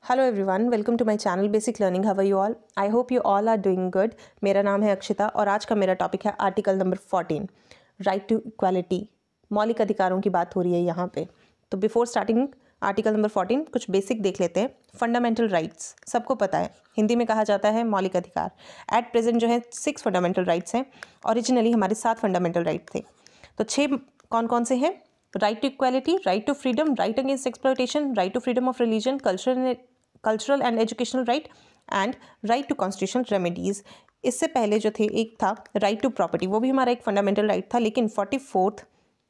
Hello everyone, welcome to my channel basic learning. How are you all? I hope you all are doing good. मेरा नाम है अक्षिता और आज का मेरा टॉपिक है article number 14, right to equality. मौलिक अधिकारों की बात हो रही है यहाँ पे। तो बिफोर स्टार्टिंग आर्टिकल नंबर 14 कुछ बेसिक देख लेते हैं। फंडामेंटल राइट्स सबको पता है, हिंदी में कहा जाता है मौलिक अधिकार। एट प्रेजेंट जो है 6 फंडामेंटल राइट्स हैं। ओरिजिनली हमारे 7 फंडामेंटल राइट थे। तो 6 कौन कौन से हैं? Right to equality, right to freedom, right against exploitation, right to freedom of religion, cultural and educational right and right to constitutional remedies. इससे पहले जो थे एक था राइट टू प्रॉपर्टी, वो भी हमारा एक फंडामेंटल राइट था, लेकिन 44th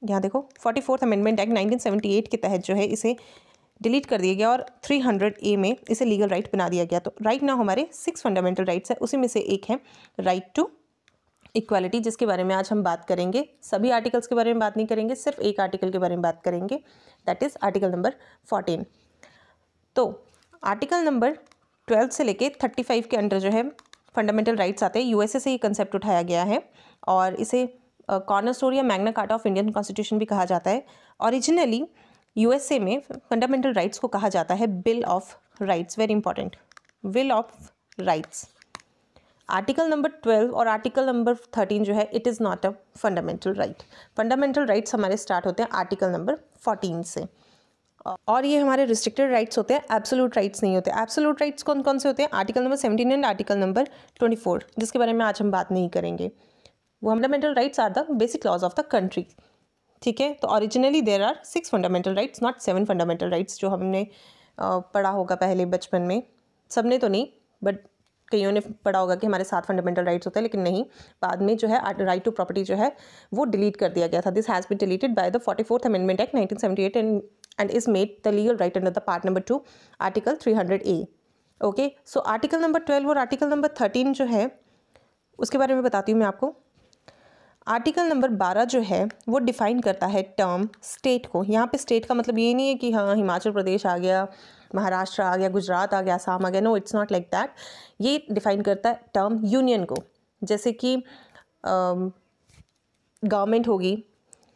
यहाँ देखो 44th अमेंडमेंट एक्ट 1978 के तहत जो है इसे डिलीट कर दिया गया और 300A में इसे लीगल राइट बना दिया गया। तो राइट नाउ हमारे 6 फंडामेंटल राइट्स है, उसी में से एक है राइट टू इक्वालिटी, जिसके बारे में आज हम बात करेंगे। सभी आर्टिकल्स के बारे में बात नहीं करेंगे, सिर्फ एक आर्टिकल के बारे में बात करेंगे, दैट इज आर्टिकल नंबर 14। तो आर्टिकल नंबर 12 से लेके 35 के अंडर जो है फंडामेंटल राइट्स आते हैं। यूएसए से ये कंसेप्ट उठाया गया है और इसे कॉर्नरस्टोन या Magna carta of Indian constitution भी कहा जाता है। ओरिजिनली यूएसए में फंडामेंटल राइट्स को कहा जाता है bill of rights. Very important, bill of rights. Article number 12 और आर्टिकल नंबर 13 जो है it is not a fundamental right. Fundamental rights हमारे स्टार्ट होते हैं आर्टिकल नंबर 14 से, और ये हमारे रिस्ट्रिक्टेड राइट्स होते हैं, एब्सोल्यूट राइट्स नहीं होते। एब्सोल्यूट राइट्स कौन कौन से होते हैं? Article number 17 and article number 24, जिसके बारे में आज हम बात नहीं करेंगे। वो fundamental rights are the basic laws of the country. ठीक है, तो originally there are 6 fundamental rights, not 7 fundamental rights, जो हमने पढ़ा होगा पहले बचपन में। सबने तो नहीं, बट कईयों ने पढ़ा होगा कि हमारे 7 फंडामेंटल राइट्स होते हैं, लेकिन नहीं, बाद में जो है राइट टू प्रॉपर्टी जो है वो डिलीट कर दिया गया था। This has been deleted by the 44th amendment act 1978 and is made the legal right under the part number 2 article 300A। Okay, so article number 12 और आर्टिकल नंबर 13 जो है उसके बारे में बताती हूँ मैं आपको। आर्टिकल नंबर 12 जो है वो डिफाइन करता है टर्म स्टेट को। यहाँ पे स्टेट का मतलब ये नहीं है कि हाँ हिमाचल प्रदेश आ गया, महाराष्ट्र आ गया, गुजरात आ गया, असम आ गया। No, it's not like that. ये डिफाइन करता है टर्म यूनियन को, जैसे कि गवर्नमेंट होगी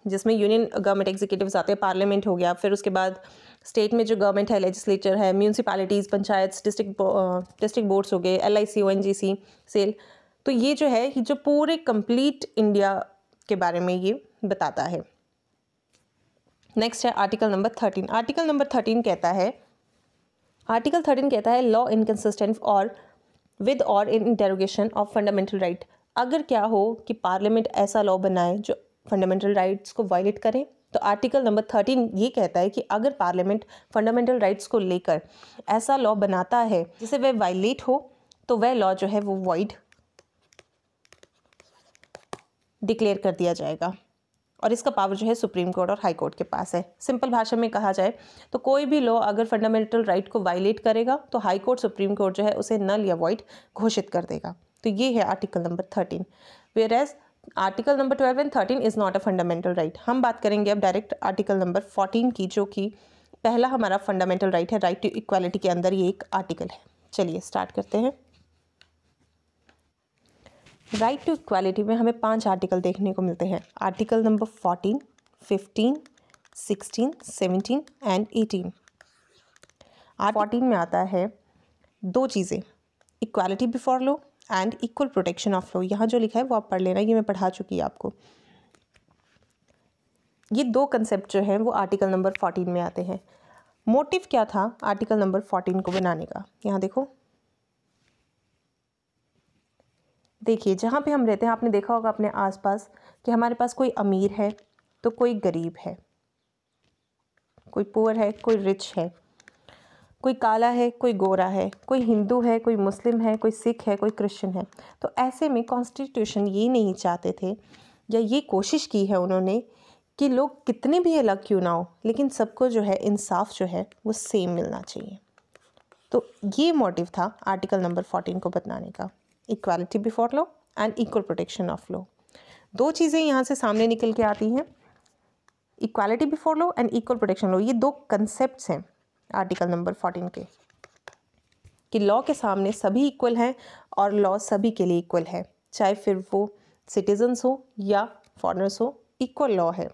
जिसमें यूनियन गवर्नमेंट एग्जीक्यूटिव्स आते हैं, पार्लियामेंट हो गया, फिर उसके बाद स्टेट में जो गवर्नमेंट है लेजिस्लेचर है, म्यूनसिपैलिटीज़, पंचायत, डिस्ट्रिक्ट बोर्ड्स हो गए, LIC, ONGC, सेल। तो ये जो है जो पूरे कंप्लीट इंडिया के बारे में ये बताता है। नेक्स्ट है आर्टिकल नंबर 13। आर्टिकल नंबर 13 कहता है लॉ इनकंसिस्टेंट और विद और इन डेरोगेशन ऑफ फंडामेंटल राइट। अगर क्या हो कि पार्लियामेंट ऐसा लॉ बनाए जो फंडामेंटल राइट्स को वायलेट करें, तो आर्टिकल नंबर 13 ये कहता है कि अगर पार्लियामेंट फंडामेंटल राइट्स को लेकर ऐसा लॉ बनाता है जिसे वह वायलेट हो, तो वह लॉ जो है वो वॉइड डिक्लेयर कर दिया जाएगा। और इसका पावर जो है सुप्रीम कोर्ट और हाई कोर्ट के पास है। सिंपल भाषा में कहा जाए तो कोई भी लॉ अगर फंडामेंटल राइट को वायलेट करेगा तो हाई कोर्ट, सुप्रीम कोर्ट जो है उसे नल या वॉइड घोषित कर देगा। तो ये है article number 13। Where as article number 12 and 13 is not a fundamental right. हम बात करेंगे अब डायरेक्ट आर्टिकल नंबर 14 की, जो कि पहला हमारा फंडामेंटल राइट है। राइट टू इक्वालिटी के अंदर ये एक आर्टिकल है। चलिए स्टार्ट करते हैं। राइट टू इक्वालिटी में हमें 5 आर्टिकल देखने को मिलते हैं। Article number 14, 15, 16, 17 and 18। 14 में आता है 2 चीज़ें, equality before law and equal protection of law. यहाँ जो लिखा है वो आप पढ़ लेना, ये मैं पढ़ा चुकी है आपको। ये 2 कंसेप्ट जो हैं वो आर्टिकल नंबर 14 में आते हैं। मोटिव क्या था आर्टिकल नंबर 14 को बनाने का? यहाँ देखो, देखिए जहाँ पे हम रहते हैं, आपने देखा होगा अपने आसपास कि हमारे पास कोई अमीर है तो कोई गरीब है, कोई पुअर है, कोई रिच है, कोई काला है, कोई गोरा है, कोई हिंदू है, कोई मुस्लिम है, कोई सिख है, कोई क्रिश्चियन है। तो ऐसे में कॉन्स्टिट्यूशन ये नहीं चाहते थे या ये कोशिश की है उन्होंने कि लोग कितने भी अलग क्यों ना हो, लेकिन सबको जो है इंसाफ जो है वो सेम मिलना चाहिए। तो ये मोटिव था आर्टिकल नंबर 14 को बनाने का, equality before law and equal protection of law. 2 चीज़ें यहाँ से सामने निकल के आती हैं, equality before law and equal protection law. ये 2 कंसेप्ट्स हैं आर्टिकल नंबर 14 के, कि लॉ के सामने सभी इक्वल हैं और लॉ सभी के लिए इक्वल है, चाहे फिर वो सिटीजन्स हो या फॉरेनर्स हो, इक्वल लॉ है।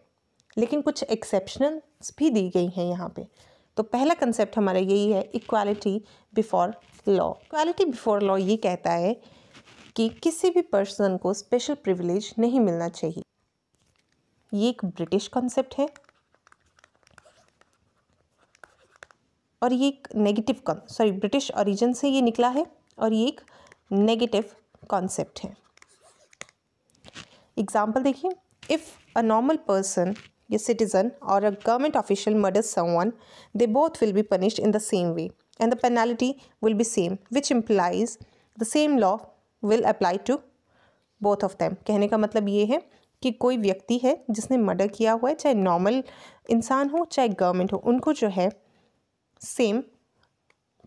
लेकिन कुछ एक्सेप्शनल्स भी दी गई हैं यहाँ पे। तो पहला कंसेप्ट हमारा यही है, equality before law. Equality before law ये कहता है कि किसी भी पर्सन को स्पेशल प्रिविलेज नहीं मिलना चाहिए। ये एक ब्रिटिश कॉन्सेप्ट है और ये एक नेगेटिव ब्रिटिश ओरिजिन से ये निकला है और ये एक नेगेटिव कॉन्सेप्ट है। एग्जाम्पल देखिए, इफ़ अ नॉर्मल पर्सन या सिटीजन और a government official murders someone, they both will be punished in the same way and the penalty will be same, which implies the same law will apply to both of them. कहने का मतलब ये है कि कोई व्यक्ति है जिसने मर्डर किया हुआ है, चाहे नॉर्मल इंसान हो चाहे गवर्नमेंट हो, उनको जो है सेम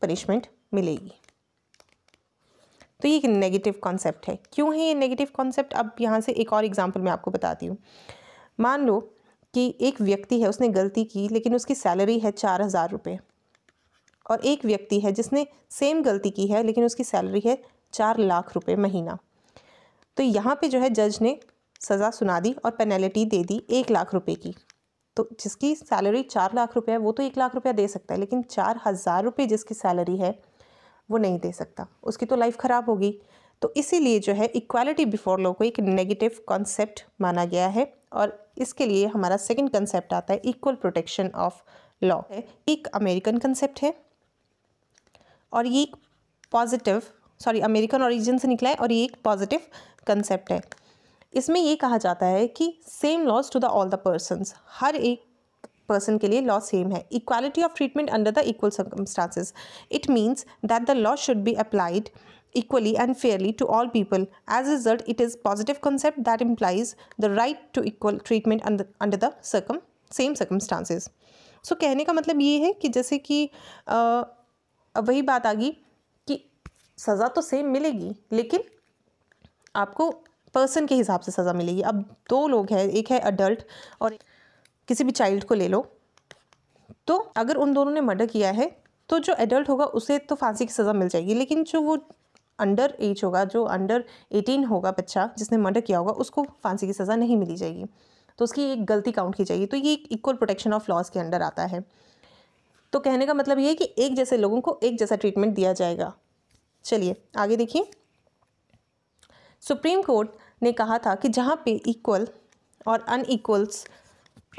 पनिशमेंट मिलेगी। तो ये एक नेगेटिव कॉन्सेप्ट है। क्यों है ये नेगेटिव कॉन्सेप्ट? अब यहाँ से एक और एग्जांपल मैं आपको बताती हूँ। मान लो कि एक व्यक्ति है, उसने गलती की लेकिन उसकी सैलरी है 4,000 रुपये, और एक व्यक्ति है जिसने सेम गलती की है लेकिन उसकी सैलरी है 4 लाख रुपये महीना। तो यहाँ पे जो है जज ने सज़ा सुना दी और पेनल्टी दे दी 1 लाख रुपये की। तो जिसकी सैलरी 4 लाख रुपये है वो तो 1 लाख रुपया दे सकता है, लेकिन 4,000 रुपये जिसकी सैलरी है वो नहीं दे सकता, उसकी तो लाइफ ख़राब होगी। तो इसीलिए जो है इक्वालिटी बिफोर लॉ को एक नेगेटिव कॉन्सेप्ट माना गया है, और इसके लिए हमारा सेकंड कंसेप्ट आता है इक्वल प्रोटेक्शन ऑफ लॉ। एक अमेरिकन कंसेप्ट है और ये एक अमेरिकन ओरिजिन से निकला है और ये एक पॉजिटिव कंसेप्ट है। इसमें ये कहा जाता है कि same laws to the all the persons, हर एक पर्सन के लिए लॉ सेम है। Equality of treatment under the equal circumstances, it means that the law should be applied equally and fairly to all people. As a result, it is positive concept that implies the right to equal treatment under the same circumstances. So कहने का मतलब ये है कि जैसे कि अब वही बात आ गई कि सज़ा तो सेम मिलेगी लेकिन आपको पर्सन के हिसाब से सज़ा मिलेगी। अब 2 लोग हैं, एक है अडल्ट और किसी भी चाइल्ड को ले लो, तो अगर उन दोनों ने मर्डर किया है तो जो एडल्ट होगा उसे तो फांसी की सज़ा मिल जाएगी, लेकिन जो वो अंडर एज होगा, जो अंडर 18 होगा बच्चा जिसने मर्डर किया होगा, उसको फांसी की सज़ा नहीं मिली जाएगी, तो उसकी एक गलती काउंट की जाएगी। तो ये एक इक्वल प्रोटेक्शन ऑफ लॉज के अंडर आता है। तो कहने का मतलब ये है कि एक जैसे लोगों को एक जैसा ट्रीटमेंट दिया जाएगा। चलिए आगे देखिए, सुप्रीम कोर्ट ने कहा था कि जहाँ पे इक्वल और अनइक्वल्स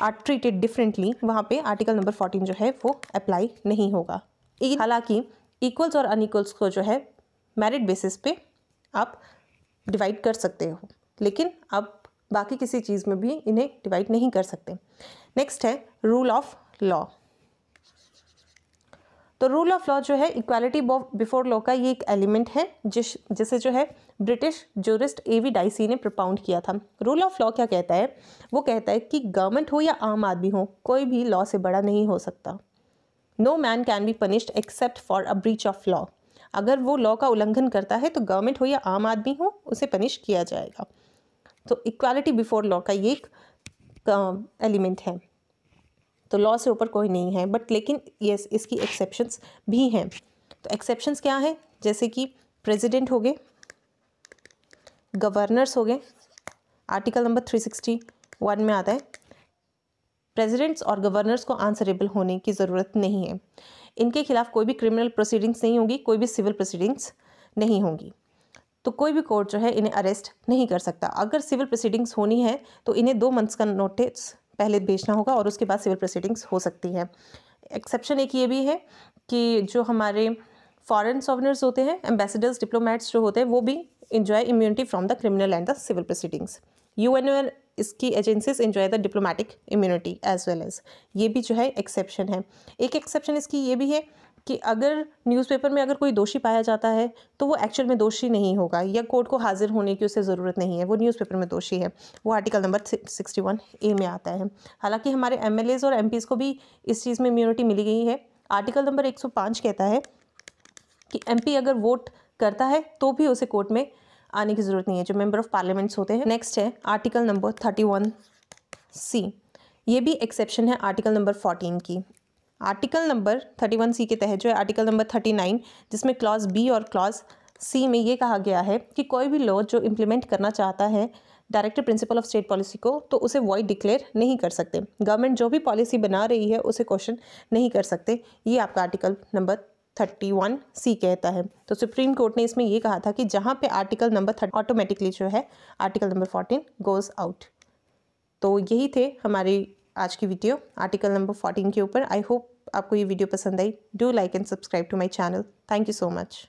आर ट्रीटेड डिफरेंटली, वहाँ पे आर्टिकल नंबर 14 जो है वो अप्लाई नहीं होगा। हालांकि इक्वल्स और अनइक्वल्स को जो है मेरिट बेसिस पे आप डिवाइड कर सकते हो, लेकिन आप बाकी किसी चीज़ में भी इन्हें डिवाइड नहीं कर सकते। नेक्स्ट है रूल ऑफ लॉ। तो रूल ऑफ लॉ जो है इक्वालिटी बिफोर लॉ का ये एक एलिमेंट है जिसे जो है ब्रिटिश जूरिस्ट A.V. डाइसी ने प्रपाउंड किया था। रूल ऑफ लॉ क्या कहता है? वो कहता है कि गवर्नमेंट हो या आम आदमी हो, कोई भी लॉ से बड़ा नहीं हो सकता। No man can be punished except for a breach of law. अगर वो लॉ का उल्लंघन करता है तो गवर्नमेंट हो या आम आदमी हो उसे पनिश किया जाएगा। तो इक्वालिटी बिफोर लॉ का ये एक एलिमेंट है। तो लॉ से ऊपर कोई नहीं है, बट लेकिन यस इसकी एक्सेप्शंस भी हैं। तो एक्सेप्शंस क्या हैं? जैसे कि प्रेसिडेंट हो गए, गवर्नर्स हो गए, आर्टिकल नंबर 361 में आता है प्रेसिडेंट्स और गवर्नर्स को आंसरेबल होने की ज़रूरत नहीं है। इनके खिलाफ कोई भी क्रिमिनल प्रोसीडिंग्स नहीं होगी, कोई भी सिविल प्रोसीडिंग्स नहीं होंगी। तो कोई भी कोर्ट जो है इन्हें अरेस्ट नहीं कर सकता। अगर सिविल प्रोसीडिंग्स होनी है तो इन्हें 2 मंथ्स का नोटिस पहले भेजना होगा और उसके बाद सिविल प्रोसीडिंग्स हो सकती हैं। एक्सेप्शन एक ये भी है कि जो हमारे फॉरेन सॉवरनर्स होते हैं, एम्बेसडर्स, डिप्लोमेट्स जो होते हैं, वो भी enjoy immunity from the criminal and the civil proceedings. UN इसकी agencies enjoy the diplomatic immunity as well as, ये भी जो है एक्सेप्शन है। एक एक्सेप्शन इसकी ये भी है कि अगर न्यूज़पेपर में अगर कोई दोषी पाया जाता है तो वो एक्चुअल में दोषी नहीं होगा या कोर्ट को हाजिर होने की उसे ज़रूरत नहीं है, वो न्यूज़पेपर में दोषी है। वो आर्टिकल नंबर 61A में आता है। हालांकि हमारे MLAs और MPs को भी इस चीज़ में इम्यूनिटी मिली गई है। आर्टिकल नंबर 105 कहता है कि MP अगर वोट करता है तो भी उसे कोर्ट में आने की ज़रूरत नहीं है, जो मेंबर ऑफ पार्लियामेंट्स होते हैं। नेक्स्ट है आर्टिकल नंबर 31C, ये भी एक्सेप्शन है आर्टिकल नंबर 14 की। आर्टिकल नंबर 31C के तहत जो है आर्टिकल नंबर 39, जिसमें क्लॉज B और क्लॉज C में ये कहा गया है कि कोई भी लॉ जो इम्प्लीमेंट करना चाहता है directive principle of state policy को, तो उसे वॉइड डिक्लेयर नहीं कर सकते। गवर्नमेंट जो भी पॉलिसी बना रही है उसे क्वेश्चन नहीं कर सकते। ये आपका आर्टिकल नंबर 31C कहता है। तो सुप्रीम कोर्ट ने इसमें ये कहा था कि जहाँ पे आर्टिकल नंबर 30 ऑटोमेटिकली जो है आर्टिकल नंबर 14 गोज़ आउट। तो यही थे हमारी आज की वीडियो आर्टिकल नंबर 14 के ऊपर। आई होप आपको ये वीडियो पसंद आई। Do like and subscribe to my channel. Thank you so much.